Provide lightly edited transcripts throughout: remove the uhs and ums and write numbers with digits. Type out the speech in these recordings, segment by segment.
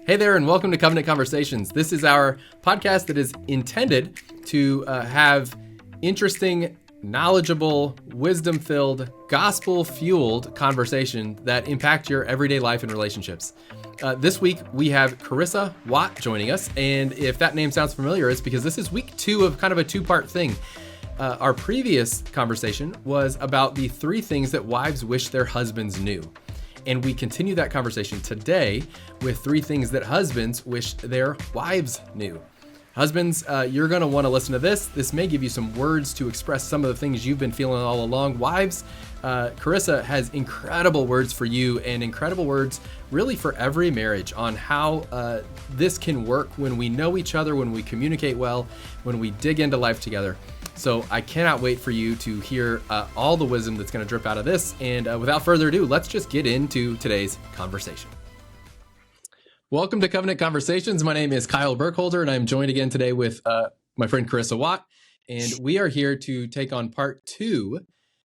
Hey there, and welcome to Covenant Conversations. This is our podcast that is intended to have interesting, knowledgeable, wisdom-filled, gospel-fueled conversation that impact your everyday life and relationships. This week, we have Carissa Wott joining us, and if that name sounds familiar, it's because this is week 2 of kind of a two-part thing. Our previous conversation was about the 3 things that wives wish their husbands knew. And we continue that conversation today with 3 things that husbands wish their wives knew. Husbands, you're going to want to listen to this. This may give you some words to express some of the things you've been feeling all along. Wives, Carissa has incredible words for you and incredible words really for every marriage on how this can work when we know each other, when we communicate well, when we dig into life together. So I cannot wait for you to hear all the wisdom that's going to drip out of this. And without further ado, let's just get into today's conversation. Welcome to Covenant Conversations. My name is Kyle Burkholder, and I'm joined again today with my friend Carissa Wott. And we are here to take on part 2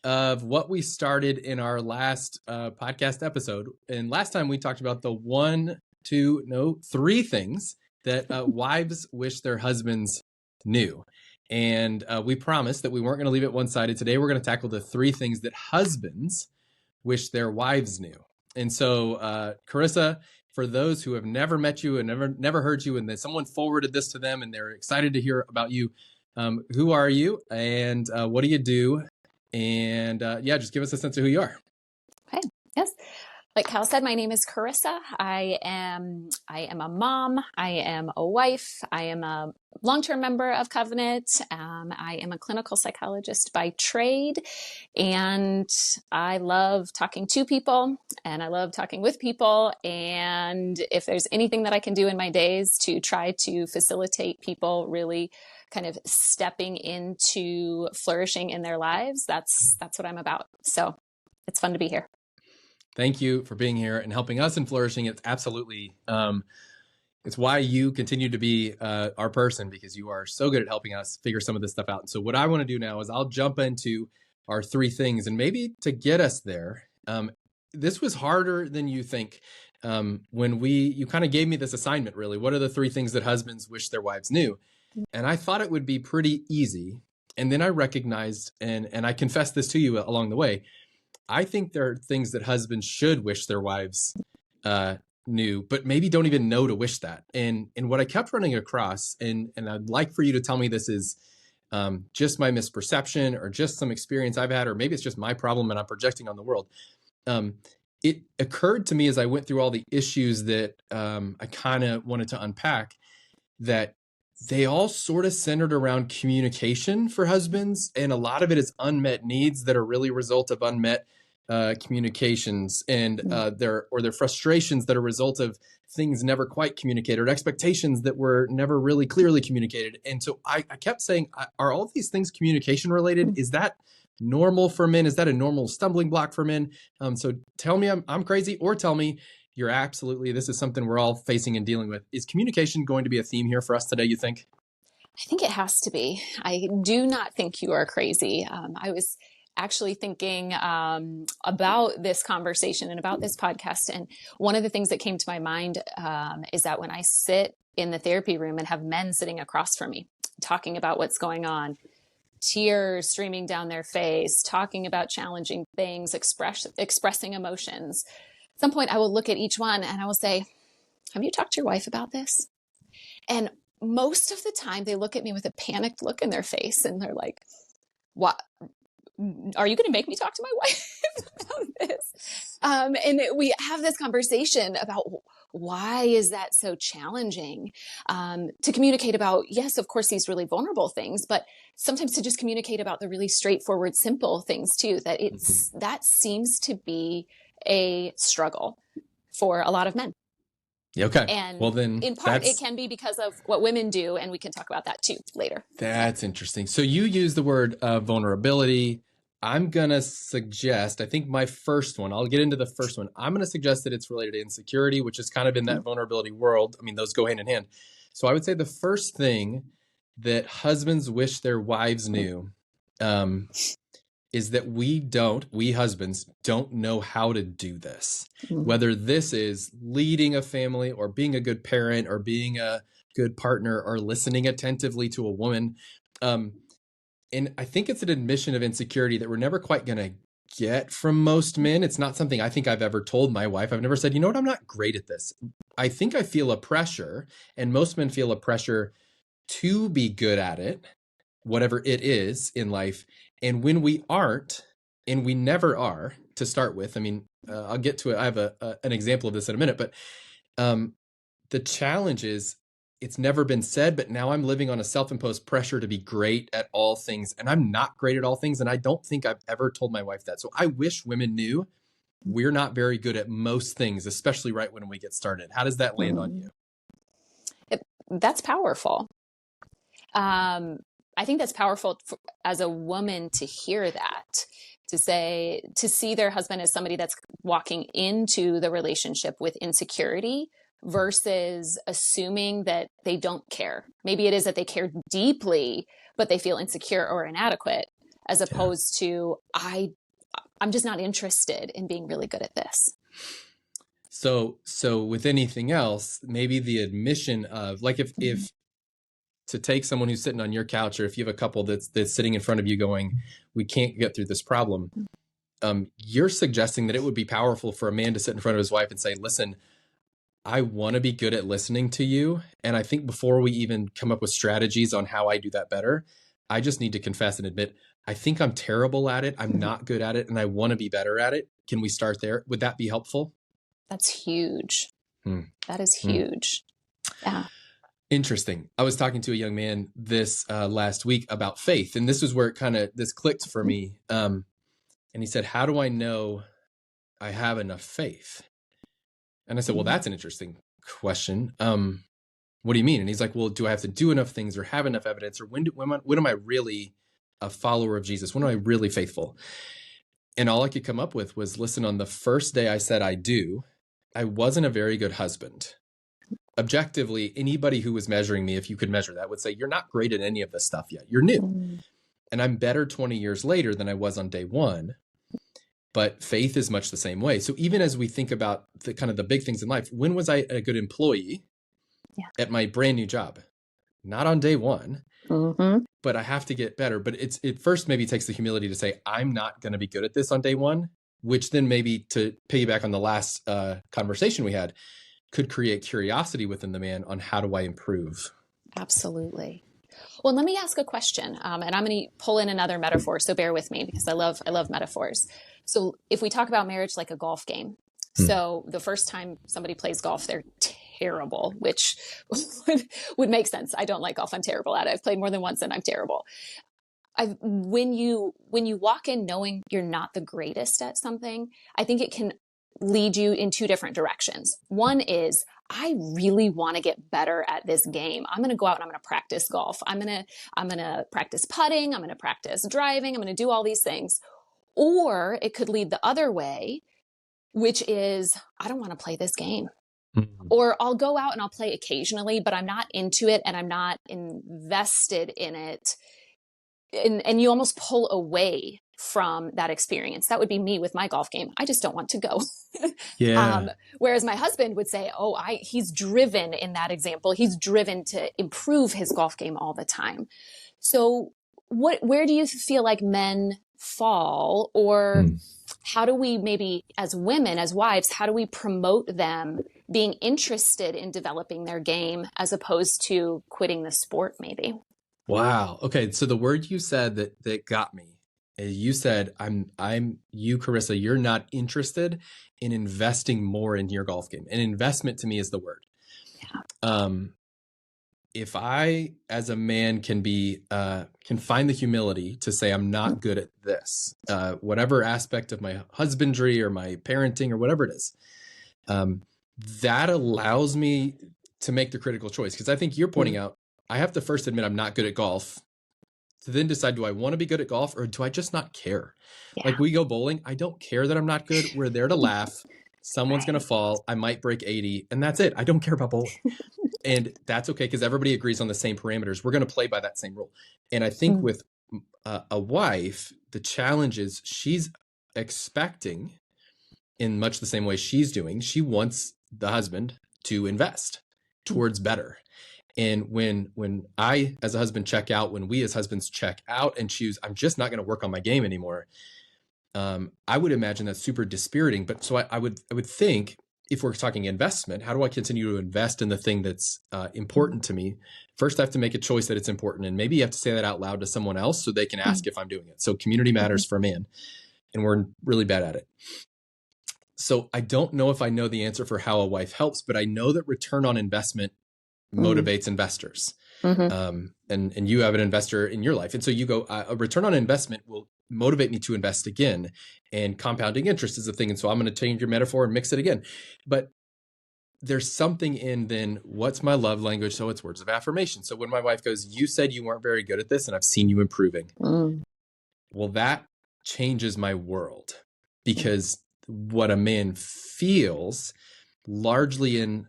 of what we started in our last podcast episode. And last time we talked about the 3 things that wives wish their husbands knew. And we promised that we weren't going to leave it one-sided. Today, we're going to tackle the 3 things that husbands wish their wives knew. And so, Carissa, for those who have never met you and never heard you, and then someone forwarded this to them and they're excited to hear about you, who are you and what do you do? And just give us a sense of who you are. Okay. Yes. Like Cal said, my name is Carissa. I am a mom. I am a wife. I am a long-term member of Covenant. I am a clinical psychologist by trade, and I love talking to people, and I love talking with people. And if there's anything that I can do in my days to try to facilitate people really kind of stepping into flourishing in their lives, that's what I'm about. So it's fun to be here. Thank you for being here and helping us in flourishing. It's absolutely, it's why you continue to be our person, because you are so good at helping us figure some of this stuff out. And so what I want to do now is I'll jump into our 3 things, and maybe to get us there, this was harder than you think. When you kind of gave me this assignment, really, what are the 3 things that husbands wish their wives knew? And I thought it would be pretty easy. And then I recognized, and I confessed this to you along the way, I think there are things that husbands should wish their wives knew, but maybe don't even know to wish that. And what I kept running across, and I'd like for you to tell me this is just my misperception or just some experience I've had, or maybe it's just my problem and I'm projecting on the world. It occurred to me as I went through all the issues that I kind of wanted to unpack, that they all sort of centered around communication for husbands. And a lot of it is unmet needs that are really a result of unmet communications, and their frustrations that are a result of things never quite communicated, or expectations that were never really clearly communicated. And so I kept saying, are all these things communication related? Is that normal for men? Is that a normal stumbling block for men? So tell me I'm crazy, or tell me you're absolutely, this is something we're all facing and dealing with. Is communication going to be a theme here for us today, you think? I think it has to be. I do not think you are crazy. I was actually thinking about this conversation and about this podcast. And one of the things that came to my mind is that when I sit in the therapy room and have men sitting across from me, talking about what's going on, tears streaming down their face, talking about challenging things, expressing emotions, at some point I will look at each one and I will say, have you talked to your wife about this? And most of the time they look at me with a panicked look in their face and they're like, what? Are you going to make me talk to my wife about this? And we have this conversation about why is that so challenging to communicate about, yes, of course, these really vulnerable things, but sometimes to just communicate about the really straightforward, simple things too, that seems to be a struggle for a lot of men. Okay. And well, then in part, it can be because of what women do, and we can talk about that too later. That's interesting. So you use the word vulnerability. I'm going to suggest, I think my first one, I'll get into the first one. I'm going to suggest that it's related to insecurity, which is kind of in that vulnerability world. I mean, those go hand in hand. So I would say the first thing that husbands wish their wives knew is that we husbands don't know how to do this. Mm. Whether this is leading a family or being a good parent or being a good partner or listening attentively to a woman. And I think it's an admission of insecurity that we're never quite going to get from most men. It's not something I think I've ever told my wife. I've never said, you know what, I'm not great at this. I think I feel a pressure, and most men feel a pressure to be good at it, whatever it is in life. And when we aren't, and we never are to start with, I mean, I'll get to it. I have an example of this in a minute, but the challenge is it's never been said, but now I'm living on a self-imposed pressure to be great at all things. And I'm not great at all things. And I don't think I've ever told my wife that. So I wish women knew we're not very good at most things, especially right when we get started. How does that land on you? That's powerful. I think that's powerful as a woman to hear that, to see their husband as somebody that's walking into the relationship with insecurity versus assuming that they don't care. Maybe it is that they care deeply, but they feel insecure or inadequate, as opposed to, I'm just not interested in being really good at this. So with anything else, maybe the admission of, like, if to take someone who's sitting on your couch, or if you have a couple that's sitting in front of you going, we can't get through this problem. You're suggesting that it would be powerful for a man to sit in front of his wife and say, listen, I want to be good at listening to you. And I think before we even come up with strategies on how I do that better, I just need to confess and admit, I think I'm terrible at it. I'm not good at it. And I want to be better at it. Can we start there? Would that be helpful? That's huge. That is huge. Yeah. Interesting. I was talking to a young man this last week about faith. And this is where this clicked for me. And he said, how do I know I have enough faith? And I said, well, that's an interesting question. What do you mean? And he's like, well, do I have to do enough things or have enough evidence? Or when am I really a follower of Jesus? When am I really faithful? And all I could come up with was, listen, on the first day I said I do, I wasn't a very good husband. Objectively, anybody who was measuring me, if you could measure that, would say, you're not great at any of this stuff yet. You're new. And I'm better 20 years later than I was on day one. But faith is much the same way. So even as we think about the kind of the big things in life, when was I a good employee at my brand new job? Not on day one, but I have to get better. But it first maybe takes the humility to say, I'm not going to be good at this on day one, which then maybe, to piggyback on the last conversation we had, could create curiosity within the man on how do I improve? Absolutely. Well, let me ask a question, and I'm going to pull in another metaphor, so bear with me because I love metaphors. So if we talk about marriage like a golf game, so the first time somebody plays golf, they're terrible, which would make sense. I don't like golf. I'm terrible at it. I've played more than once and I'm terrible. When you walk in knowing you're not the greatest at something, I think it can lead you in two different directions. One is, I really want to get better at this game. I'm going to go out and I'm going to practice golf. I'm going to practice putting. I'm going to practice driving. I'm going to do all these things. Or it could lead the other way, which is, I don't want to play this game. Or I'll go out and I'll play occasionally, but I'm not into it and I'm not invested in it. And you almost pull away from that experience. That would be me with my golf game. I just don't want to go. Whereas my husband would say, he's driven in that example. He's driven to improve his golf game all the time. So where do you feel like men fall, or how do we, maybe as women, as wives, how do we promote them being interested in developing their game as opposed to quitting the sport maybe? Wow. Okay. So the word you said that got me, you said, you, Carissa, you're not interested in investing more in your golf game. And investment to me is the word. Yeah. If I, as a man, can find the humility to say, I'm not good at this, whatever aspect of my husbandry or my parenting or whatever it is, that allows me to make the critical choice. Because I think you're pointing out, I have to first admit I'm not good at golf, to then decide, do I want to be good at golf or do I just not care? Yeah. Like, we go bowling. I don't care that I'm not good. We're there to laugh. Someone's going to fall. I might break 80 and that's it. I don't care about bowling. And that's okay, because everybody agrees on the same parameters. We're going to play by that same rule. And I think with a wife, the challenge is she's expecting, in much the same way she's doing, she wants the husband to invest towards better. And when I, as a husband, check out, when we as husbands check out and choose, I'm just not going to work on my game anymore, I would imagine that's super dispiriting. But so I would think, if we're talking investment, how do I continue to invest in the thing that's important to me? First, I have to make a choice that it's important. And maybe you have to say that out loud to someone else so they can ask if I'm doing it. So community matters for a man, and we're really bad at it. So I don't know if I know the answer for how a wife helps, but I know that return on investment motivates investors. And you have an investor in your life. And so you go, a return on investment will motivate me to invest again. And compounding interest is a thing. And so I'm going to change your metaphor and mix it again. But there's something in then, what's my love language? So it's words of affirmation. So when my wife goes, you said you weren't very good at this and I've seen you improving. Well, that changes my world, because what a man feels largely in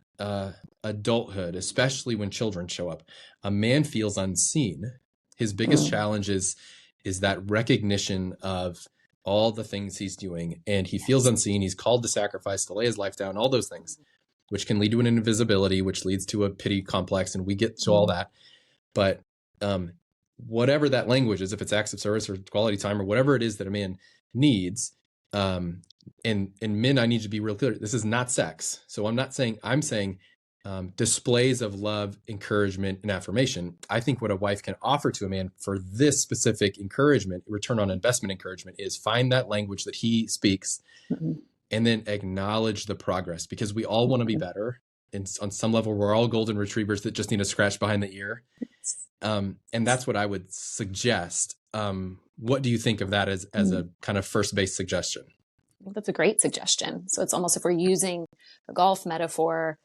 adulthood, especially when children show up, a man feels unseen. His biggest challenge is that recognition of all the things he's doing, and he feels unseen. He's called to sacrifice, to lay his life down, all those things, which can lead to an invisibility, which leads to a pity complex. And we get to all that. But whatever that language is, if it's acts of service or quality time or whatever it is that a man needs, and men, I need to be real clear. This is not sex. So I'm saying displays of love, encouragement, and affirmation. I think what a wife can offer to a man for this specific encouragement, return on investment encouragement, is find that language that he speaks and then acknowledge the progress, because we all want to be better. And on some level, we're all golden retrievers that just need a scratch behind the ear. And that's what I would suggest. What do you think of that as a kind of first base suggestion? I think that's a great suggestion. So it's almost, if we're using a golf metaphor,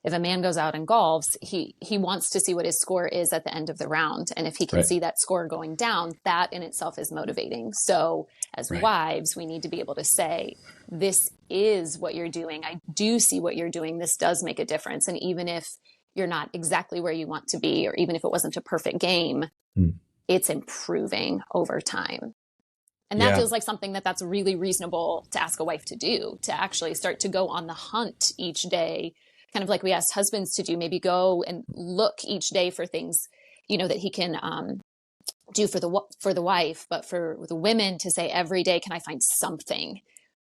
if a man goes out and golfs, he wants to see what his score is at the end of the round. And if he can see that score going down, that in itself is motivating. So as wives, we need to be able to say, this is what you're doing. I do see what you're doing. This does make a difference. And even if you're not exactly where you want to be, or even if it wasn't a perfect game, it's improving over time. And that feels like something that's really reasonable to ask a wife to do, to actually start to go on the hunt each day, kind of like we asked husbands to do. Maybe go and look each day for things, that he can do for the wife, but for the women to say every day, can I find something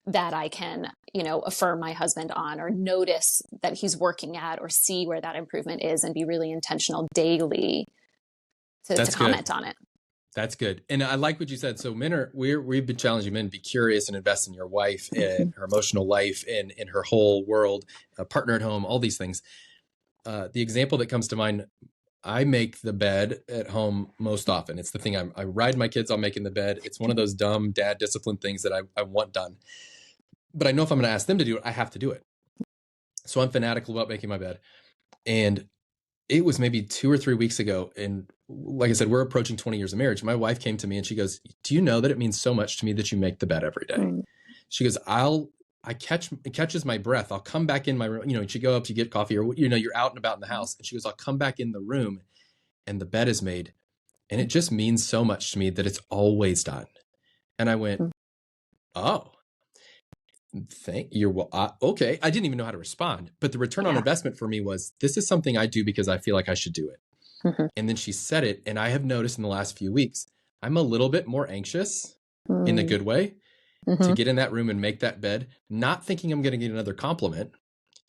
that I can, affirm my husband on, or notice that he's working at, or see where that improvement is, and be really intentional daily to comment on it. That's good. And I like what you said. So we've been challenging men to be curious and invest in your wife and her emotional life and in her whole world, a partner at home, all these things. The example that comes to mind, I make the bed at home most often. It's the thing I ride my kids on making the bed. It's one of those dumb dad discipline things that I want done. But I know if I'm going to ask them to do it, I have to do it. So I'm fanatical about making my bed. And it was maybe 2 or 3 weeks ago. And like I said, we're approaching 20 years of marriage. My wife came to me and she goes, do you know that it means so much to me that you make the bed every day? She goes, it catches my breath. I'll come back in my room, and you go up to get coffee, or, you're out and about in the house. And she goes, I'll come back in the room and the bed is made. And it just means so much to me that it's always done. And I went, oh, thank you. Well, okay. I didn't even know how to respond, but the return on investment for me was, this is something I do because I feel like I should do it. And then she said it. And I have noticed in the last few weeks, I'm a little bit more anxious in a good way to get in that room and make that bed, not thinking I'm going to get another compliment,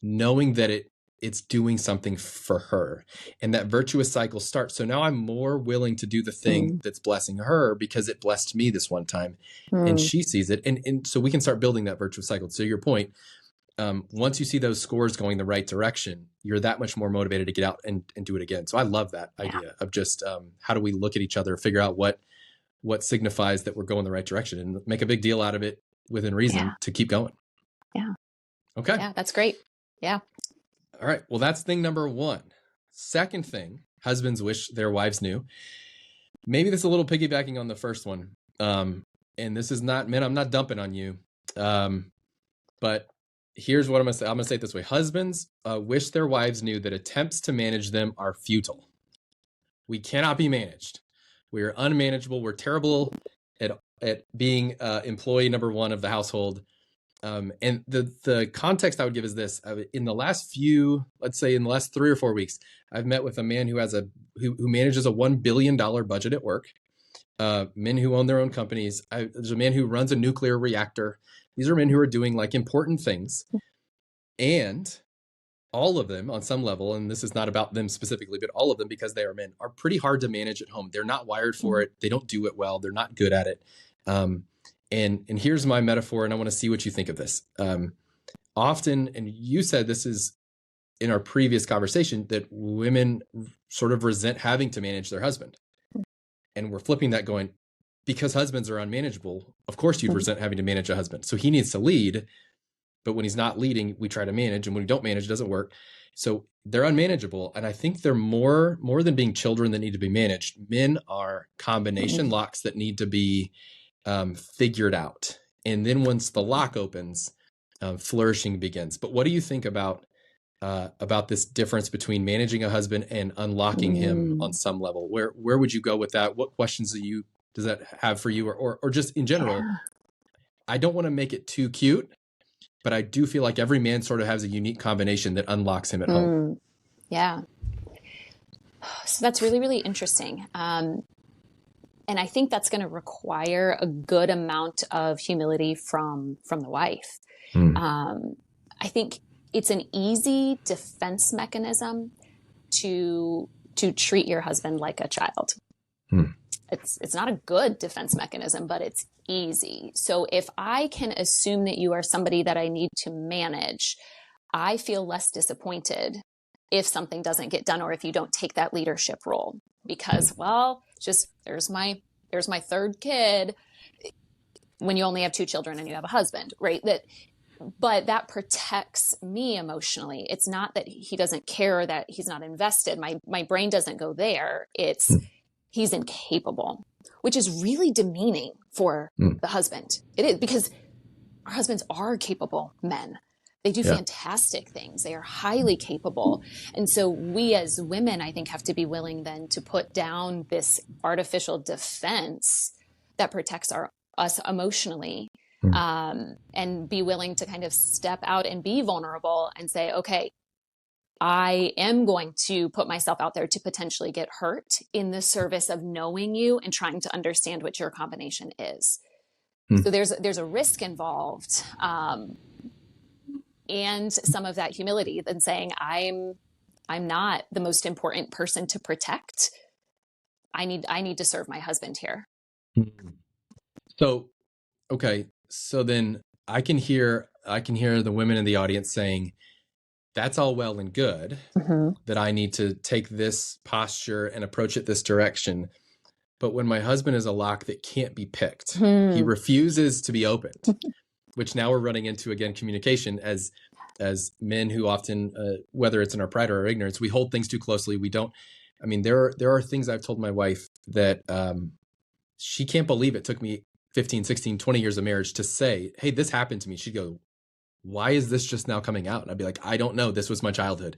knowing that it's doing something for her, and that virtuous cycle starts. So now I'm more willing to do the thing that's blessing her because it blessed me this one time, and she sees it. And so we can start building that virtuous cycle. So your point, once you see those scores going the right direction, you're that much more motivated to get out and do it again. So I love that idea of just how do we look at each other, figure out what signifies that we're going the right direction, and make a big deal out of it within reason to keep going. Yeah. Okay. Yeah, that's great. Yeah. All right. Well, that's thing number one. Second thing, husbands wish their wives knew. Maybe this is a little piggybacking on the first one. And this is not, men, I'm not dumping on you. But here's what I'm going to say. I'm going to say it this way. Husbands wish their wives knew that attempts to manage them are futile. We cannot be managed. We're unmanageable. We're terrible at being employee number one of the household. And the context I would give is this: in the last few, let's say in the last 3 or 4 weeks, I've met with a man who has who manages a $1 billion budget at work. Men who own their own companies. There's a man who runs a nuclear reactor. These are men who are doing like important things, and all of them on some level, and this is not about them specifically, but all of them, because they are men, are pretty hard to manage at home. They're not wired for it. They don't do it well. They're not good at it. And here's my metaphor, and I want to see what you think of this. Often, and you said this is in our previous conversation, that women sort of resent having to manage their husband. And we're flipping that going, because husbands are unmanageable, of course you'd resent having to manage a husband. So he needs to lead, but when he's not leading, we try to manage. And when we don't manage, it doesn't work. So they're unmanageable. And I think they're more than being children that need to be managed. Men are combination locks that need to be figured out. And then once the lock opens, flourishing begins. But what do you think about this difference between managing a husband and unlocking him on some level? Where would you go with that? What questions does that have for you, or just in general? Yeah. I don't want to make it too cute, but I do feel like every man sort of has a unique combination that unlocks him at home. Yeah. So that's really, really interesting. And I think that's going to require a good amount of humility from the wife. I think it's an easy defense mechanism to treat your husband like a child. It's not a good defense mechanism, but it's easy. So if I can assume that you are somebody that I need to manage, I feel less disappointed if something doesn't get done, or if you don't take that leadership role, because, well, just there's my third kid when you only have 2 children and you have a husband, right? But that protects me emotionally. It's not that he doesn't care or that he's not invested. My brain doesn't go there. It's he's incapable, which is really demeaning for the husband. It is, because our husbands are capable men. They do fantastic things. They are highly capable. And so we as women, I think, have to be willing then to put down this artificial defense that protects us emotionally, and be willing to kind of step out and be vulnerable and say, okay, I am going to put myself out there to potentially get hurt in the service of knowing you and trying to understand what your combination is. So there's a risk involved. And some of that humility than saying, I'm not the most important person to protect. I need to serve my husband here. So, okay. So then I can hear the women in the audience saying, that's all well and good, that I need to take this posture and approach it this direction. But when my husband is a lock that can't be picked, he refuses to be opened, which now we're running into, again, communication as men who often, whether it's in our pride or our ignorance, we hold things too closely. We don't, I mean, there are things I've told my wife that she can't believe it took me 15, 16, 20 years of marriage to say, hey, this happened to me. She'd go, why is this just now coming out? And I'd be like, I don't know. This was my childhood.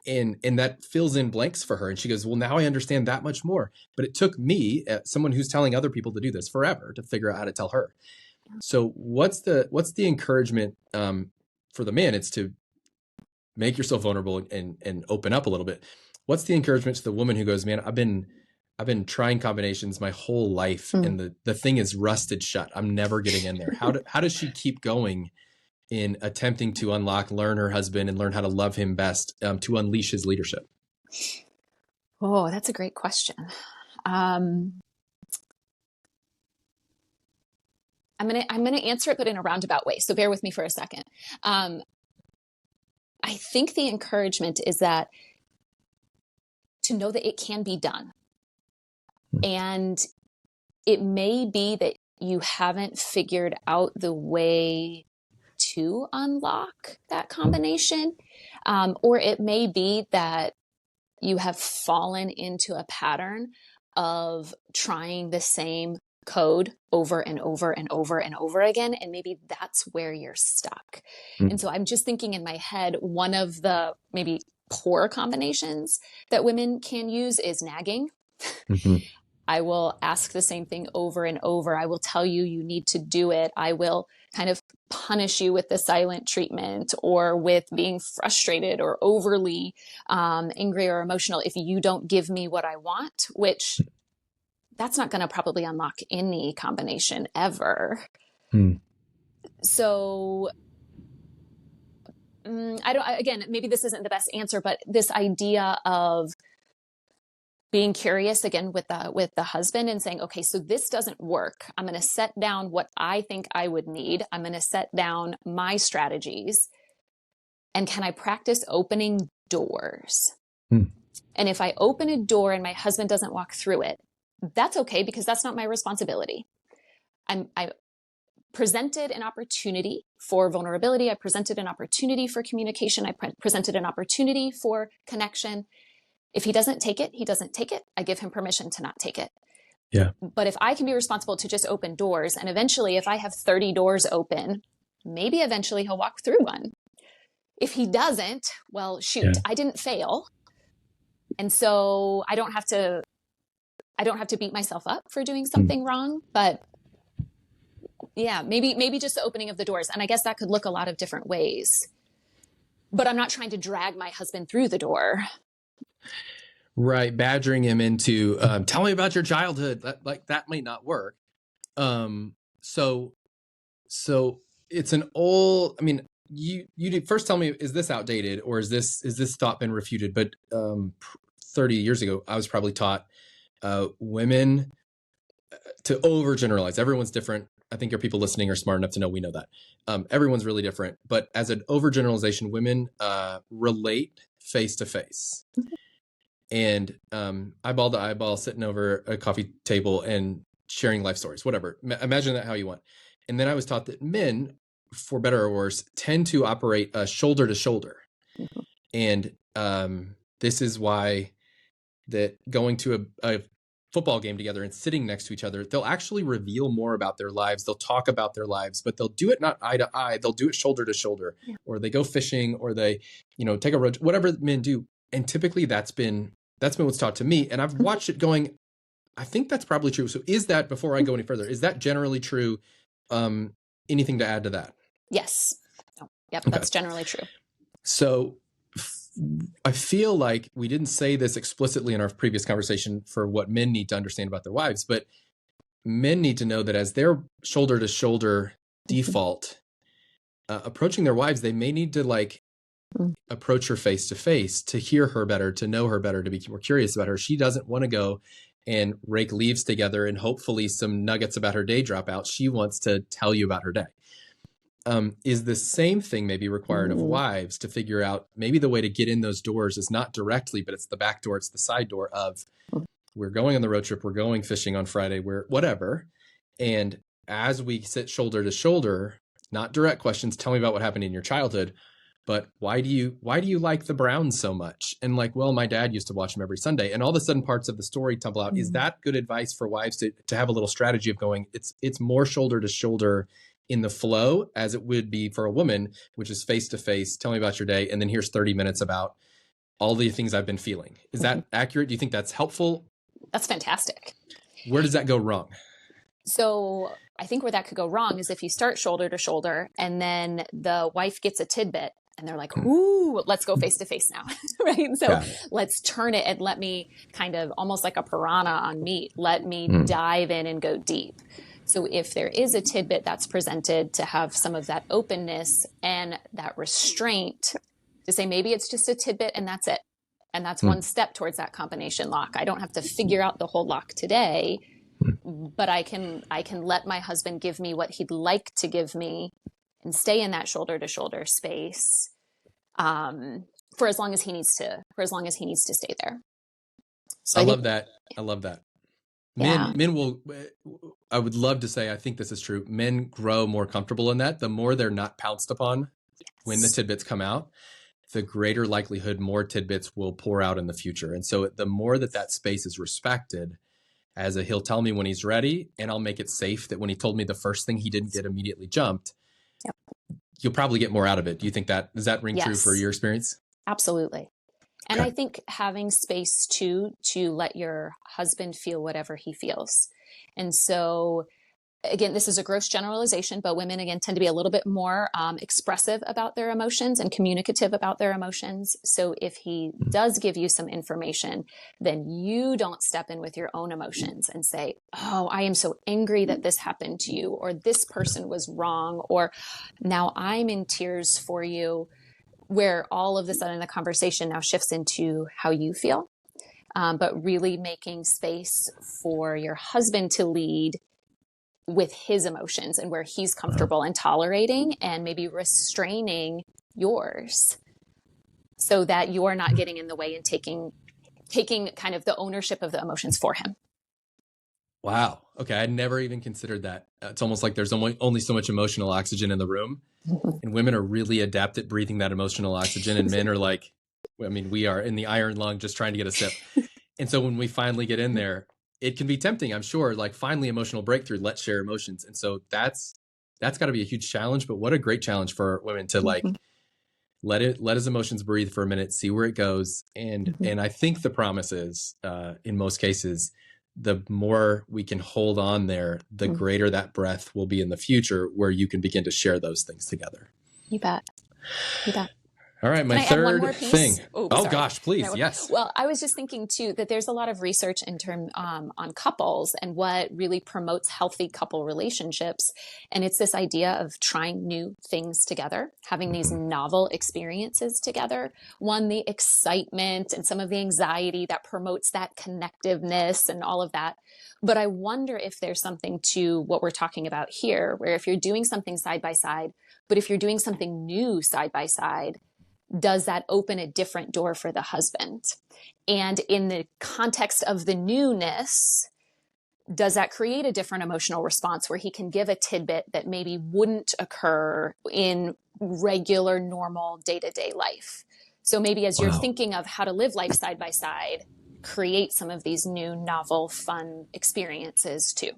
And that fills in blanks for her. And she goes, well, now I understand that much more. But it took me, someone who's telling other people to do this, forever to figure out how to tell her. So what's the encouragement for the man? It's to make yourself vulnerable and open up a little bit. What's the encouragement to the woman who goes, man, I've been trying combinations my whole life, and the thing is rusted shut. I'm never getting in there. How does she keep going in attempting to learn her husband and learn how to love him best, to unleash his leadership? Oh, that's a great question. I'm gonna answer it, but in a roundabout way. So bear with me for a second. I think the encouragement is that to know that it can be done. And it may be that you haven't figured out the way to unlock that combination. Or it may be that you have fallen into a pattern of trying the same code over and over and over and over again. And maybe that's where you're stuck. And so I'm just thinking in my head, one of the maybe poor combinations that women can use is nagging. I will ask the same thing over and over. I will tell you, you need to do it. I will kind of punish you with the silent treatment or with being frustrated or overly angry or emotional if you don't give me what I want, which that's not going to probably unlock any combination ever. So again, maybe this isn't the best answer, but this idea of being curious again with the husband and saying, okay, so this doesn't work. I'm going to set down what I think I would need. I'm going to set down my strategies. And can I practice opening doors? And if I open a door and my husband doesn't walk through it, that's okay, because that's not my responsibility. I presented an opportunity for vulnerability. I presented an opportunity for communication. I presented an opportunity for connection. If he doesn't take it, he doesn't take it. I give him permission to not take it. Yeah. But if I can be responsible to just open doors, and eventually if I have 30 doors open, maybe eventually he'll walk through one. If he doesn't, well, shoot, I didn't fail. And so I don't have to beat myself up for doing something wrong, but yeah, maybe just the opening of the doors. And I guess that could look a lot of different ways, but I'm not trying to drag my husband through the door. Right. Badgering him into, tell me about your childhood. That might not work. So it's an old, I mean, you first tell me, is this outdated, or is this thought been refuted? But 30 years ago, I was probably taught women to overgeneralize. Everyone's different. I think your people listening are smart enough to know we know that. Everyone's really different. But as an overgeneralization, women relate face to face. And eyeball to eyeball, sitting over a coffee table and sharing life stories, whatever. Imagine that how you want. And then I was taught that men, for better or worse, tend to operate shoulder to shoulder. And this is why that going to a football game together and sitting next to each other, they'll actually reveal more about their lives. They'll talk about their lives, but they'll do it not eye to eye. They'll do it shoulder to shoulder, or they go fishing, or they, take a road, whatever men do. And typically that's been what's taught to me. And I've watched it going, I think that's probably true. So is that, before I go any further, is that generally true? Anything to add to that? Yes. Oh, yep. Okay. That's generally true. So I feel like we didn't say this explicitly in our previous conversation for what men need to understand about their wives, but men need to know that as their shoulder to shoulder default, approaching their wives, they may need to approach her face to face, to hear her better, to know her better, to be more curious about her. She doesn't want to go and rake leaves together and hopefully some nuggets about her day drop out. She wants to tell you about her day. Is the same thing maybe required of wives to figure out maybe the way to get in those doors is not directly, but it's the back door, it's the side door of, we're going on the road trip, we're going fishing on Friday, we're whatever. And as we sit shoulder to shoulder, not direct questions, tell me about what happened in your childhood, but why do you like the Browns so much? And well, my dad used to watch them every Sunday, and all of a sudden parts of the story tumble out. Is that good advice for wives to have a little strategy of going, it's more shoulder to shoulder in the flow as it would be for a woman, which is face to face, tell me about your day, and then here's 30 minutes about all the things I've been feeling. Is that accurate? Do you think that's helpful? That's fantastic. Where does that go wrong? So I think where that could go wrong is if you start shoulder to shoulder and then the wife gets a tidbit and they're like, ooh, let's go face to face now, right? So let's turn it and let me kind of almost like a piranha on meat. Let me dive in and go deep. So if there is a tidbit that's presented, to have some of that openness and that restraint to say, maybe it's just a tidbit and that's it. And that's one step towards that combination lock. I don't have to figure out the whole lock today, but I can let my husband give me what he'd like to give me and stay in that shoulder to shoulder space for as long as he needs to stay there. So I love that. I love that. Men will, I would love to say, I think this is true. Men grow more comfortable in that. The more they're not pounced upon when the tidbits come out, the greater likelihood more tidbits will pour out in the future. And so the more that space is respected, he'll tell me when he's ready, and I'll make it safe that when he told me the first thing he didn't get immediately jumped, you'll probably get more out of it. Do you think does that ring true for your experience? Absolutely. And Okay. I think having space too, to let your husband feel whatever he feels. And so, again, this is a gross generalization, but women, again, tend to be a little bit more expressive about their emotions and communicative about their emotions. So if he does give you some information, then you don't step in with your own emotions and say, oh, I am so angry that this happened to you, or this person was wrong, or now I'm in tears for you, where all of a sudden the conversation now shifts into how you feel. But really making space for your husband to lead with his emotions and where he's comfortable and tolerating, and maybe restraining yours so that you're not getting in the way and taking kind of the ownership of the emotions for him. Wow. Okay. I never even considered that. It's almost like there's only so much emotional oxygen in the room. And women are really adept at breathing that emotional oxygen. And men are like, I mean, we are in the iron lung just trying to get a sip. And so when we finally get in there, it can be tempting, I'm sure, like finally emotional breakthrough, let's share emotions. And so that's got to be a huge challenge, but what a great challenge for women to like let his emotions breathe for a minute, see where it goes. And I think the promise is in most cases, the more we can hold on there, the greater that breath will be in the future, where you can begin to share those things together. You bet. You bet. All right, my third thing. Oh gosh, please, yes. Well, I was just thinking too that there's a lot of research in on couples and what really promotes healthy couple relationships, and it's this idea of trying new things together, having these novel experiences together. One, the excitement and some of the anxiety that promotes that connectiveness and all of that. But I wonder if there's something to what we're talking about here, where if you're doing something side by side, but if you're doing something new side by side, does that open a different door for the husband? And in the context of the newness, does that create a different emotional response where he can give a tidbit that maybe wouldn't occur in regular, normal day-to-day life? So maybe as you're thinking of how to live life side by side, create some of these new, novel, fun experiences too.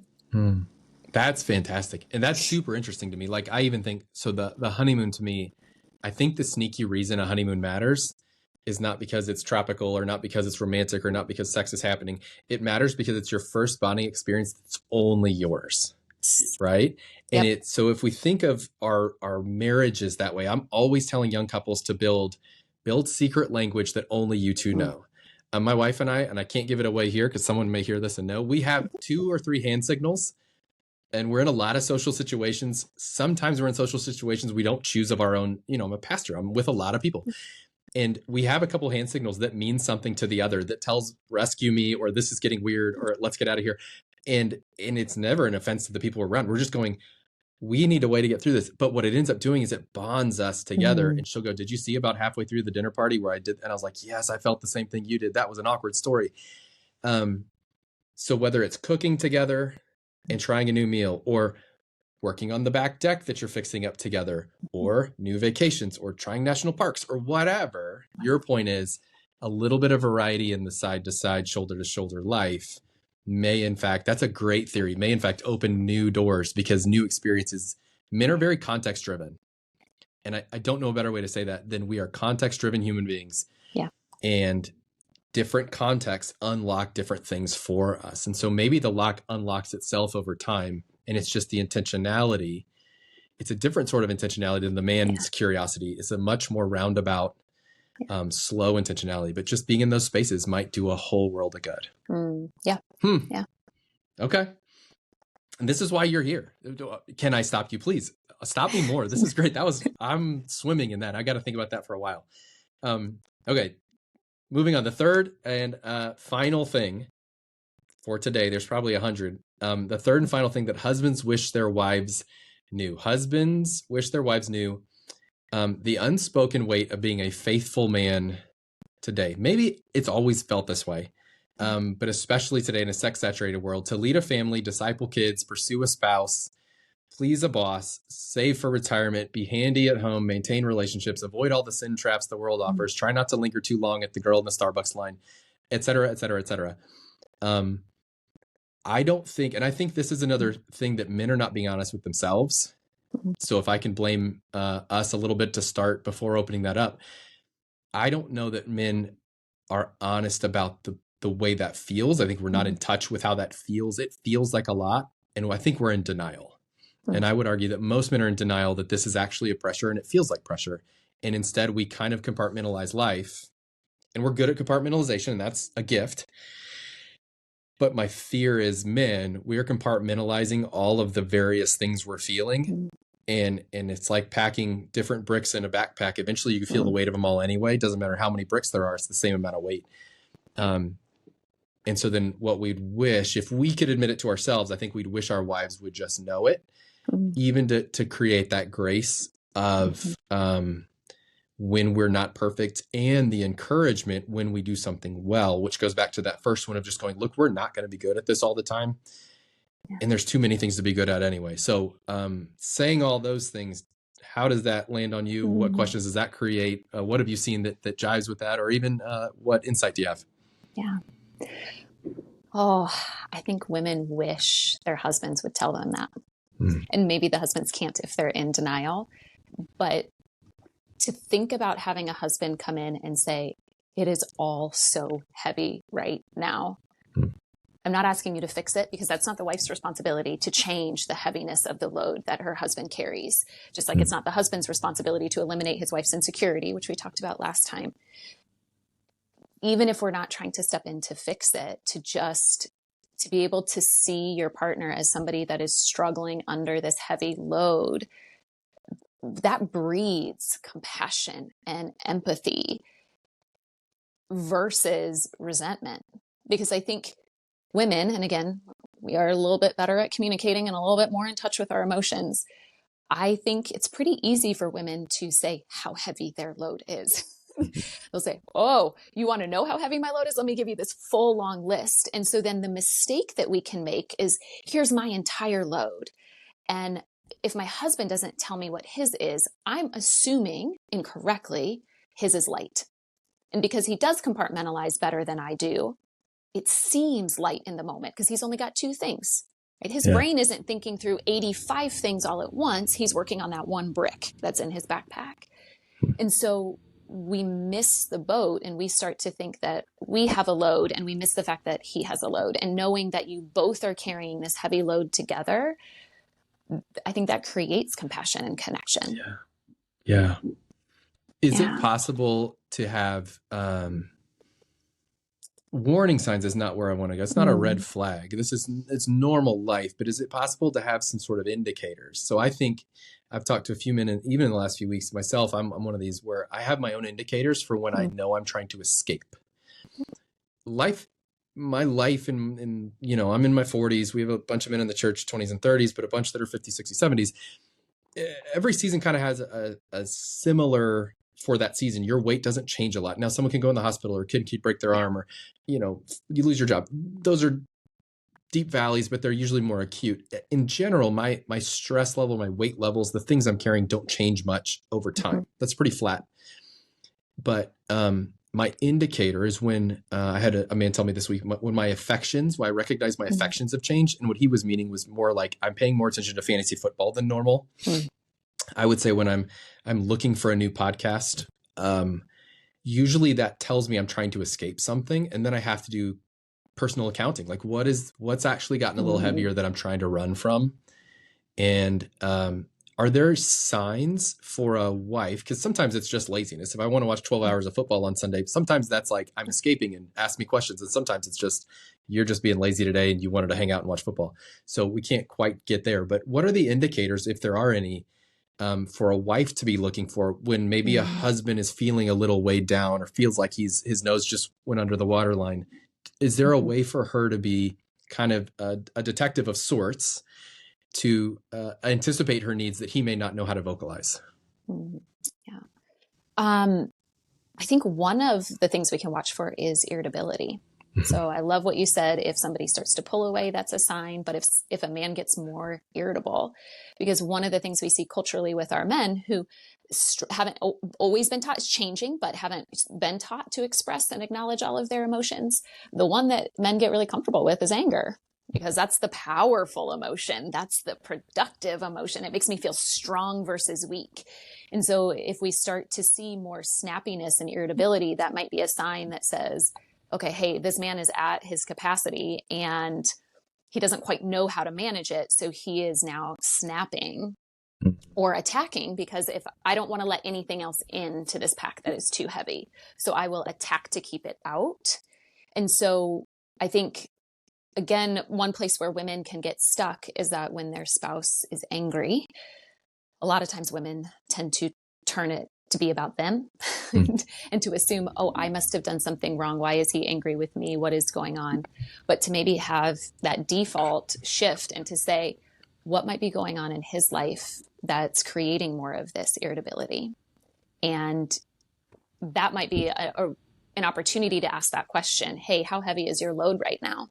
That's fantastic. And that's super interesting to me. Like, I even think, so the honeymoon to me, I think the sneaky reason a honeymoon matters is not because it's tropical or not because it's romantic or not because sex is happening. It matters because it's your first bonding experience that's only yours, right? And so if we think of our marriages that way, I'm always telling young couples to build secret language that only you two know. My wife and I can't give it away here because someone may hear this and know, we have 2 or 3 hand signals. And we're in a lot of social situations. Sometimes we're in social situations we don't choose of our own. You know, I'm a pastor. I'm with a lot of people. And we have a couple hand signals that mean something to the other, that tells rescue me, or this is getting weird, or let's get out of here. And it's never an offense to the people around. We're just going, we need a way to get through this. But what it ends up doing is it bonds us together. And she'll go, did you see about halfway through the dinner party where I did? And I was like, yes, I felt the same thing you did. That was an awkward story. So whether it's cooking together and trying a new meal, or working on the back deck that you're fixing up together, or new vacations, or trying national parks, or whatever, your point is a little bit of variety in the side to side, shoulder to shoulder life may in fact, that's a great theory, may in fact open new doors, because new experiences, men are very context driven. And I don't know a better way to say that than we are context driven human beings. Yeah. And different contexts unlock different things for us. And so maybe the lock unlocks itself over time, and it's just the intentionality. It's a different sort of intentionality than the man's curiosity. It's a much more roundabout, slow intentionality, but just being in those spaces might do a whole world of good. Yeah. Okay. And this is why you're here. Can I stop you? Please stop me more. This is great. I'm swimming in that. I got to think about that for a while. Okay. Moving on, the third and final thing for today, there's probably 100. The third and final thing that husbands wish their wives knew. Husbands wish their wives knew the unspoken weight of being a faithful man today. Maybe it's always felt this way, but especially today in a sex-saturated world, to lead a family, disciple kids, pursue a spouse, please a boss, save for retirement, be handy at home, maintain relationships, avoid all the sin traps the world offers, try not to linger too long at the girl in the Starbucks line, et cetera, et cetera, et cetera. I don't think, and I think this is another thing that men are not being honest with themselves. So if I can blame us a little bit to start before opening that up, I don't know that men are honest about the way that feels. I think we're not in touch with how that feels. It feels like a lot. And I think we're in denial. And I would argue that most men are in denial that this is actually a pressure and it feels like pressure. And instead we kind of compartmentalize life, and we're good at compartmentalization, and that's a gift. But my fear is men, we are compartmentalizing all of the various things we're feeling. And it's like packing different bricks in a backpack. Eventually you can feel the weight of them all anyway. It doesn't matter how many bricks there are. It's the same amount of weight. And so then what we'd wish, if we could admit it to ourselves, I think we'd wish our wives would just know it, even to create that grace of when we're not perfect, and the encouragement when we do something well, which goes back to that first one of just going, look, we're not going to be good at this all the time. And there's too many things to be good at anyway. So saying all those things, how does that land on you? What questions does that create? What have you seen that jives with that? Or even what insight do you have? Yeah. Oh, I think women wish their husbands would tell them that. And maybe the husbands can't if they're in denial. But to think about having a husband come in and say, it is all so heavy right now. I'm not asking you to fix it, because that's not the wife's responsibility to change the heaviness of the load that her husband carries. Just like it's not the husband's responsibility to eliminate his wife's insecurity, which we talked about last time. Even if we're not trying to step in to fix it, to be able to see your partner as somebody that is struggling under this heavy load, that breeds compassion and empathy versus resentment. Because I think women, and again, we are a little bit better at communicating and a little bit more in touch with our emotions. I think it's pretty easy for women to say how heavy their load is. They'll say, oh, you want to know how heavy my load is? Let me give you this full long list. And so then the mistake that we can make is, here's my entire load. And if my husband doesn't tell me what his is, I'm assuming incorrectly his is light. And because he does compartmentalize better than I do, it seems light in the moment because he's only got 2 things. Right? His brain isn't thinking through 85 things all at once. He's working on that one brick that's in his backpack. And so we miss the boat, and we start to think that we have a load, and we miss the fact that he has a load. And knowing that you both are carrying this heavy load together, I think that creates compassion and connection. Yeah. Is it possible to have warning signs? Is not where I want to go. It's not a red flag. It's normal life, but is it possible to have some sort of indicators? So I think I've talked to a few men, and even in the last few weeks myself, I'm one of these where I have my own indicators for when I know I'm trying to escape. My life, and I'm in my 40s. We have a bunch of men in the church, 20s and 30s, but a bunch that are 50s, 60s, 70s. Every season kind of has a similar, for that season, your weight doesn't change a lot. Now, someone can go in the hospital, or a kid can break their arm, or, you lose your job. Those are deep valleys, but they're usually more acute. In general, my stress level, my weight levels, the things I'm carrying don't change much over time. That's pretty flat. But my indicator is when I had a man tell me this week, when my affections, when I recognize my affections have changed. And what he was meaning was more like I'm paying more attention to fantasy football than normal. I would say when I'm looking for a new podcast, usually that tells me I'm trying to escape something. And then I have to do personal accounting. Like what's actually gotten a little heavier that I'm trying to run from? And are there signs for a wife? Because sometimes it's just laziness. If I want to watch 12 hours of football on Sunday, sometimes that's like I'm escaping and ask me questions. And sometimes it's just you're just being lazy today and you wanted to hang out and watch football. So we can't quite get there. But what are the indicators, if there are any, for a wife to be looking for when maybe a husband is feeling a little weighed down or feels like his nose just went under the waterline? Is there a way for her to be kind of a detective of sorts to anticipate her needs that he may not know how to vocalize? Yeah. I think one of the things we can watch for is irritability. So I love what you said. If somebody starts to pull away, that's a sign. But if a man gets more irritable, because one of the things we see culturally with our men who haven't always been taught, is changing, but haven't been taught to express and acknowledge all of their emotions. The one that men get really comfortable with is anger. because that's the powerful emotion. That's the productive emotion. It makes me feel strong versus weak. And so if we start to see more snappiness and irritability, that might be a sign that says, okay, hey, this man is at his capacity and he doesn't quite know how to manage it. So he is now snapping or attacking, because if I don't want to let anything else into this pack that is too heavy, so I will attack to keep it out. And so I think, again, one place where women can get stuck is that when their spouse is angry, a lot of times women tend to turn it to be about them and to assume, oh, I must have done something wrong. Why is he angry with me? What is going on? But to maybe have that default shift and to say, what might be going on in his life that's creating more of this irritability? And that might be an opportunity to ask that question. Hey, how heavy is your load right now?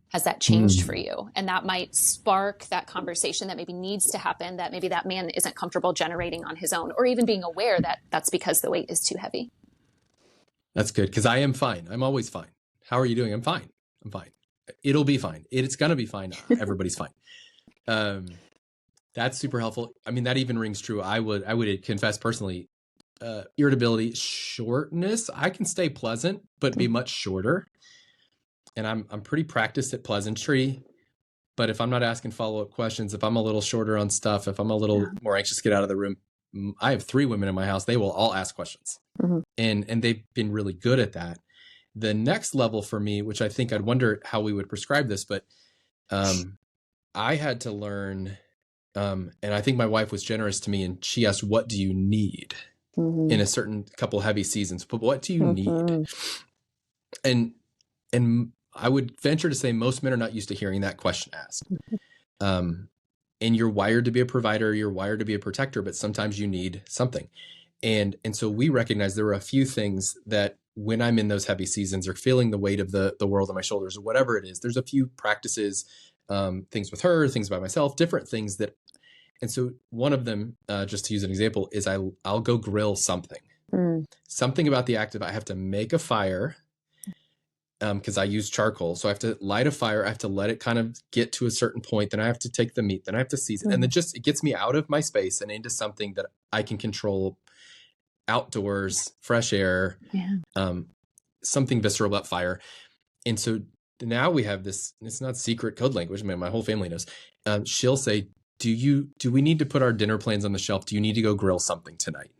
Has that changed for you? And that might spark that conversation that maybe needs to happen, that maybe that man isn't comfortable generating on his own, or even being aware that that's because the weight is too heavy. That's good, because I am fine. I'm always fine. How are you doing? I'm fine. I'm fine. It'll be fine. It's going to be fine. Everybody's fine. That's super helpful. I mean, that even rings true. I would confess personally, irritability, shortness. I can stay pleasant, but be much shorter. And I'm pretty practiced at pleasantry, but if I'm not asking follow-up questions, if I'm a little shorter on stuff, if I'm a little more anxious to get out of the room, I have 3 women in my house. They will all ask questions, and they've been really good at that. The next level for me, which I think I'd wonder how we would prescribe this, but I had to learn, and I think my wife was generous to me, and she asked, "What do you need in a certain couple heavy seasons? But what do you need?" And I would venture to say most men are not used to hearing that question asked. And you're wired to be a provider, you're wired to be a protector, but sometimes you need something. And so we recognize there are a few things that when I'm in those heavy seasons or feeling the weight of the world on my shoulders or whatever it is, there's a few practices, things with her, things by myself, different things that, and so one of them, just to use an example, is I'll go grill something. Something about the act of I have to make a fire, because I use charcoal. So I have to light a fire. I have to let it kind of get to a certain point. Then I have to take the meat. Then I have to season. And then it gets me out of my space and into something that I can control, outdoors, fresh air, something visceral about fire. And so now we have this, it's not secret code language. I mean, my whole family knows. She'll say, do we need to put our dinner plans on the shelf? Do you need to go grill something tonight?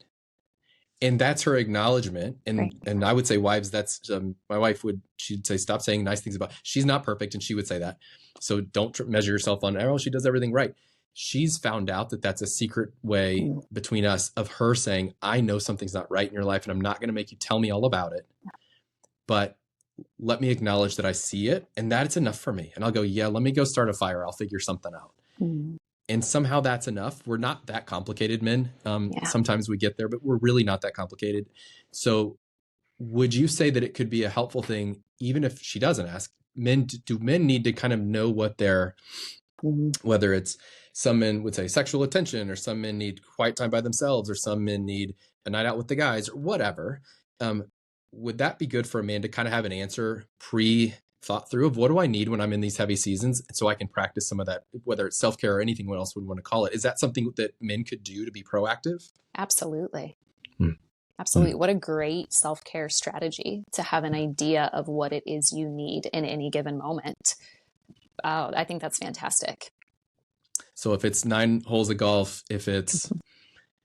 And that's her acknowledgement. And I would say, wives, that's my wife she'd say, stop saying nice things about, she's not perfect. And she would say that. So don't measure yourself on, oh, she does everything right. She's found out that that's a secret way between us of her saying, I know something's not right in your life and I'm not going to make you tell me all about it, but let me acknowledge that I see it. And that's enough for me. And I'll go, yeah, let me go start a fire. I'll figure something out. And somehow that's enough. We're not that complicated men. Sometimes we get there, but we're really not that complicated. So would you say that it could be a helpful thing, even if she doesn't ask, do men need to kind of know what they're, whether it's some men would say sexual attention, or some men need quiet time by themselves, or some men need a night out with the guys, or whatever. Would that be good for a man to kind of have an answer thought through of what do I need when I'm in these heavy seasons, so I can practice some of that, whether it's self-care or anything else would want to call it? Is that something that men could do to be proactive? Absolutely. Absolutely. What a great self-care strategy to have an idea of what it is you need in any given moment. I think that's fantastic. So if it's 9 holes of golf, if it's,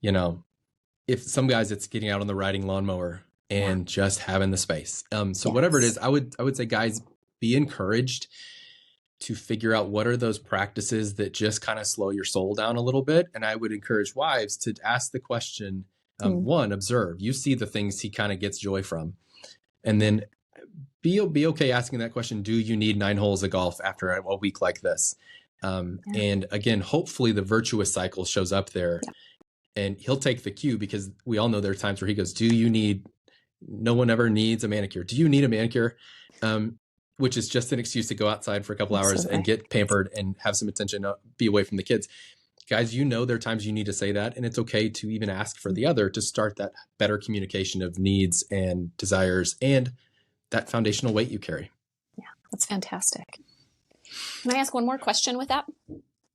if some guys, it's getting out on the riding lawnmower and just having the space. So whatever it is, I would say, guys, be encouraged to figure out what are those practices that just kind of slow your soul down a little bit. And I would encourage wives to ask the question, one, observe. You see the things he kind of gets joy from. And then be okay asking that question, do you need 9 holes of golf after a week like this? And again, hopefully the virtuous cycle shows up there. And he'll take the cue, because we all know there are times where he goes, no one ever needs a manicure. Do you need a manicure? Which is just an excuse to go outside for a couple hours and get pampered and have some attention, be away from the kids. Guys, there are times you need to say that, and it's okay to even ask for the other to start that better communication of needs and desires and that foundational weight you carry. Yeah, that's fantastic. Can I ask one more question with that?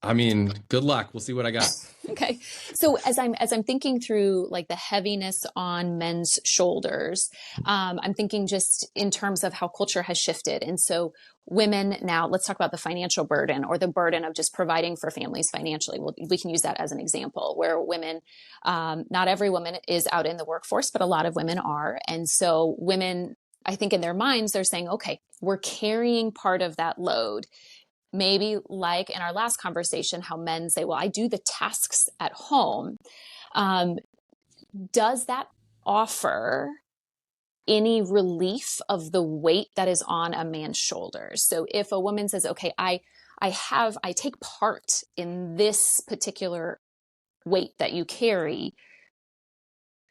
I mean, good luck. We'll see what I got. Okay. So as I'm thinking through like the heaviness on men's shoulders, I'm thinking just in terms of how culture has shifted. And so women now, let's talk about the financial burden or the burden of just providing for families financially. We can use that as an example where women, not every woman is out in the workforce, but a lot of women are. And so women, I think in their minds, they're saying, okay, we're carrying part of that load. Maybe like in our last conversation, how men say, well, I do the tasks at home. Does that offer any relief of the weight that is on a man's shoulders? So if a woman says, okay, I take part in this particular weight that you carry,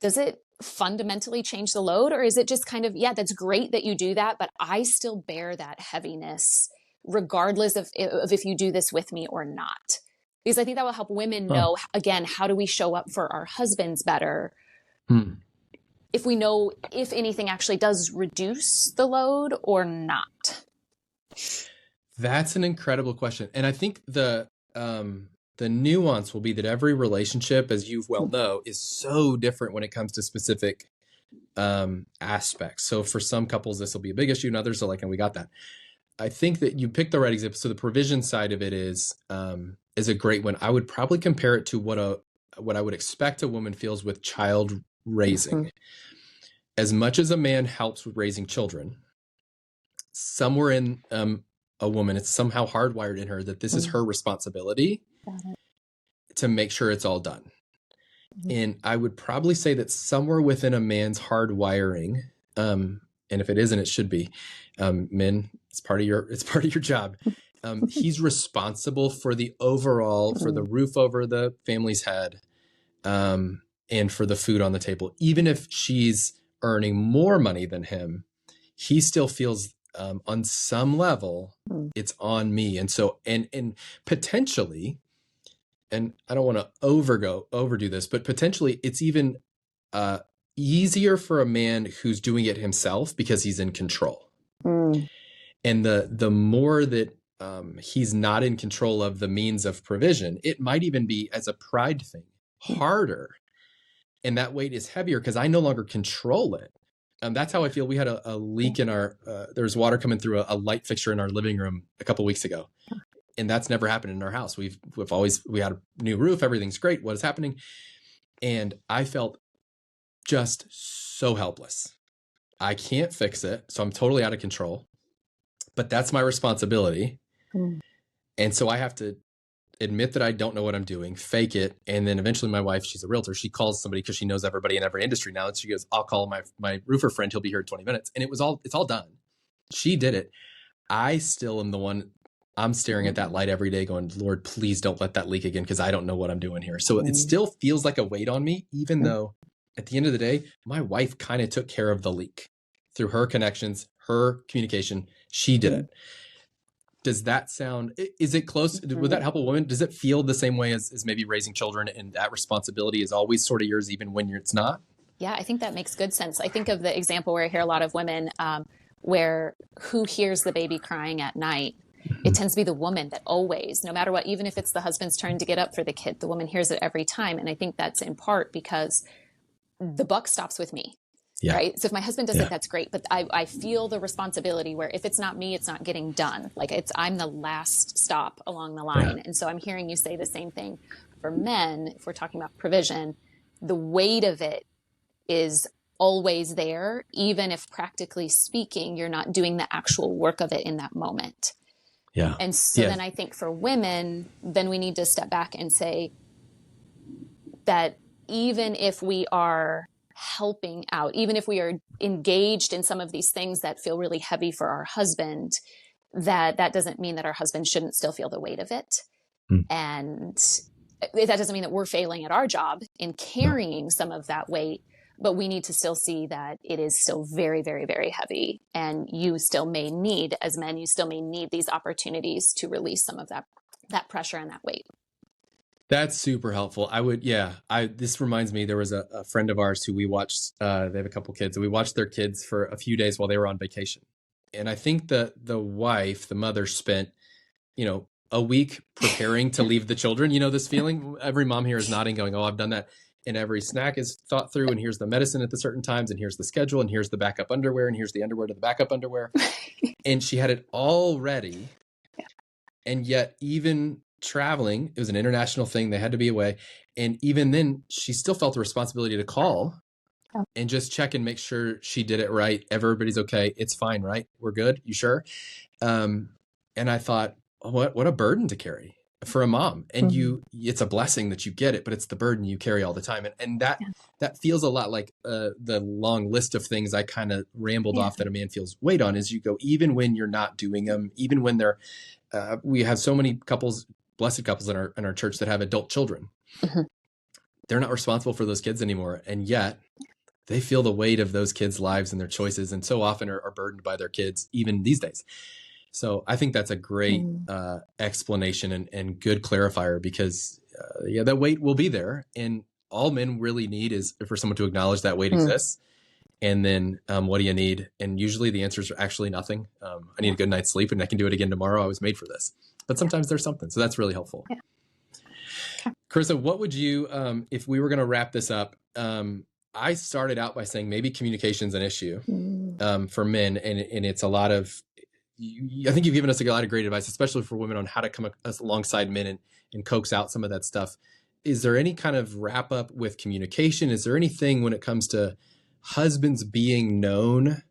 does it fundamentally change the load? Or is it just kind of, yeah, that's great that you do that, but I still bear that heaviness regardless of if you do this with me or not? Because I think that will help women know, again, how do we show up for our husbands better? If we know if anything actually does reduce the load or not. That's an incredible question. And I think the nuance will be that every relationship, as you well know, is so different when it comes to specific aspects. So for some couples, this will be a big issue, and others are like, and we got that. I think that you picked the right example. So the provision side of it is a great one. I would probably compare it to what I would expect a woman feels with child raising. As much as a man helps with raising children, somewhere in a woman, it's somehow hardwired in her that this is her responsibility to make sure it's all done. And I would probably say that somewhere within a man's hardwiring, and if it isn't, it should be, men, it's part of your job. He's responsible for the overall, for the roof over the family's head, and for the food on the table. Even if she's earning more money than him, he still feels on some level it's on me. And so, and potentially, and I don't want to overdo this, but potentially it's even easier for a man who's doing it himself because he's in control. And the more that he's not in control of the means of provision, it might even be, as a pride thing, harder. And that weight is heavier because I no longer control it. That's how I feel. We had a leak in our, there was water coming through a light fixture in our living room a couple of weeks ago. And that's never happened in our house. We had a new roof. Everything's great. What is happening? And I felt just so helpless. I can't fix it. So I'm totally out of control, but that's my responsibility. And so I have to admit that I don't know what I'm doing, fake it. And then eventually my wife, she's a realtor. She calls somebody because she knows everybody in every industry now. And she goes, I'll call my roofer friend. He'll be here in 20 minutes. And it's all done. She did it. I still am the one, I'm staring at that light every day going, Lord, please don't let that leak again, because I don't know what I'm doing here. So it still feels like a weight on me, even though at the end of the day, my wife kind of took care of the leak through her connections, her communication. She did it. Does that sound, is it close? Would that help a woman? Does it feel the same way as maybe raising children, and that responsibility is always sort of yours, even when it's not? Yeah, I think that makes good sense. I think of the example where I hear a lot of women where who hears the baby crying at night? It tends to be the woman that always, no matter what, even if it's the husband's turn to get up for the kid, the woman hears it every time. And I think that's in part because the buck stops with me. Yeah. Right. So if my husband does it, that's great. But I feel the responsibility where if it's not me, it's not getting done. Like I'm the last stop along the line. Yeah. And so I'm hearing you say the same thing for men. If we're talking about provision, the weight of it is always there, even if practically speaking, you're not doing the actual work of it in that moment. Yeah. And so then I think for women, then we need to step back and say that even if we are helping out, even if we are engaged in some of these things that feel really heavy for our husband, that doesn't mean that our husband shouldn't still feel the weight of it. And that doesn't mean that we're failing at our job in carrying some of that weight, but we need to still see that it is still very, very, very heavy. And you still may need, as men, you still may need these opportunities to release some of that pressure and that weight. That's super helpful. This reminds me, there was a friend of ours who we watched, they have a couple kids, and we watched their kids for a few days while they were on vacation. And I think the wife, the mother, spent a week preparing to leave the children. This feeling, every mom here is nodding, going, oh, I've done that. And every snack is thought through, and here's the medicine at the certain times, and here's the schedule, and here's the backup underwear, and here's the underwear to the backup underwear. And she had it all ready. And yet even traveling, it was an international thing. They had to be away. And even then she still felt the responsibility to call and just check and make sure she did it right. Everybody's okay. It's fine, right? We're good. You sure? And I thought, oh, what a burden to carry for a mom. And it's a blessing that you get it, but it's the burden you carry all the time. And that feels a lot like the long list of things I kind of rambled off that a man feels weight on, is you go, even when you're not doing them, even when they're, we have so many couples, blessed couples in our church that have adult children. They're not responsible for those kids anymore. And yet they feel the weight of those kids' lives and their choices, and so often are burdened by their kids, even these days. So I think that's a great explanation and good clarifier, because that weight will be there. And all men really need is for someone to acknowledge that weight exists. And then what do you need? And usually the answers are actually nothing. I need a good night's sleep and I can do it again tomorrow. I was made for this. But sometimes there's something. So that's really helpful. Yeah. Okay. Carissa, what would you, if we were going to wrap this up, I started out by saying maybe communication's an issue for men. And it's a lot of, I think you've given us a lot of great advice, especially for women, on how to come alongside men and coax out some of that stuff. Is there any kind of wrap up with communication? Is there anything when it comes to husbands being known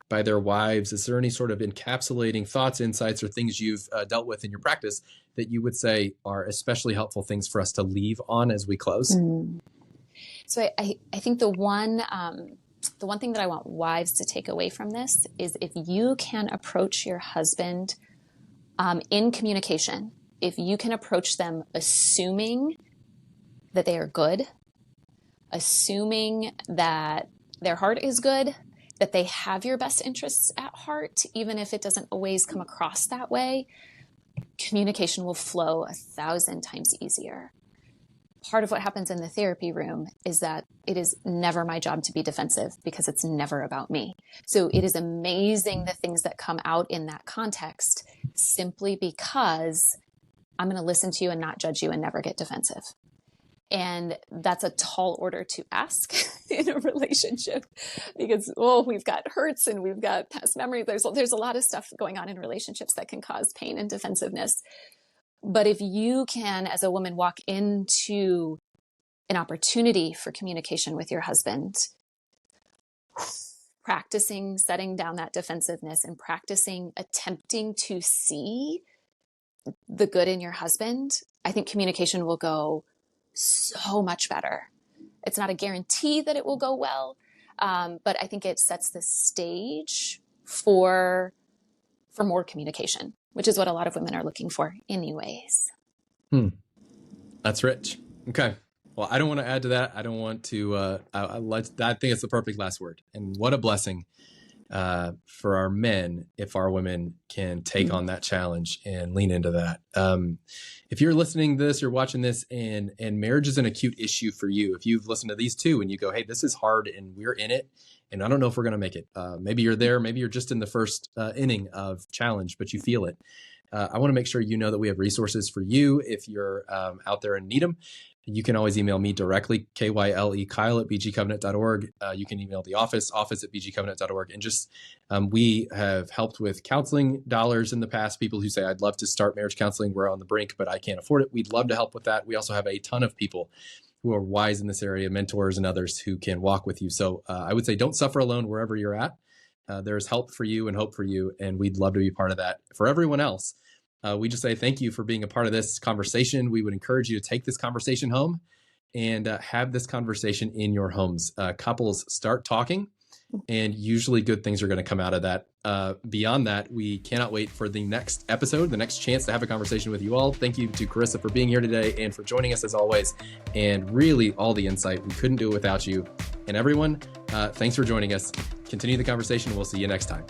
by their wives? Is there any sort of encapsulating thoughts, insights, or things you've dealt with in your practice that you would say are especially helpful things for us to leave on as we close? So I think the one thing that I want wives to take away from this is, if you can approach your husband in communication, if you can approach them assuming that they are good, assuming that their heart is good, that they have your best interests at heart, even if it doesn't always come across that way, communication will flow 1,000 times easier. Part of what happens in the therapy room is that it is never my job to be defensive, because it's never about me. So it is amazing the things that come out in that context, simply because I'm going to listen to you and not judge you and never get defensive. And that's a tall order to ask in a relationship, because, we've got hurts and we've got past memories. There's a lot of stuff going on in relationships that can cause pain and defensiveness. But if you can, as a woman, walk into an opportunity for communication with your husband, practicing setting down that defensiveness and practicing attempting to see the good in your husband, I think communication will go so much better. It's not a guarantee that it will go well, but I think it sets the stage for more communication, which is what a lot of women are looking for anyways. That's rich. Okay. Well, I don't want to add to that. I don't want to, I think it's the perfect last word. And what a blessing for our men if our women can take on that challenge and lean into that. If you're listening to this, you're watching this, and marriage is an acute issue for you, if you've listened to these two and you go, hey, this is hard and we're in it, and I don't know if we're going to make it. Maybe you're there. Maybe you're just in the first inning of challenge, but you feel it. I want to make sure you know that we have resources for you if you're out there and need them. You can always email me directly, KYLE, Kyle at bgcovenant.org. You can email the office at bgcovenant.org. And just, we have helped with counseling dollars in the past. People who say, I'd love to start marriage counseling. We're on the brink, but I can't afford it. We'd love to help with that. We also have a ton of people who are wise in this area, mentors and others who can walk with you. So I would say don't suffer alone wherever you're at. There's help for you and hope for you. And we'd love to be part of that. For everyone else, we just say thank you for being a part of this conversation. We would encourage you to take this conversation home and have this conversation in your homes. Couples start talking, and usually good things are going to come out of that. Beyond that, we cannot wait for the next episode, the next chance to have a conversation with you all. Thank you to Carissa for being here today and for joining us as always, and really all the insight. We couldn't do it without you. And everyone, thanks for joining us. Continue the conversation. We'll see you next time.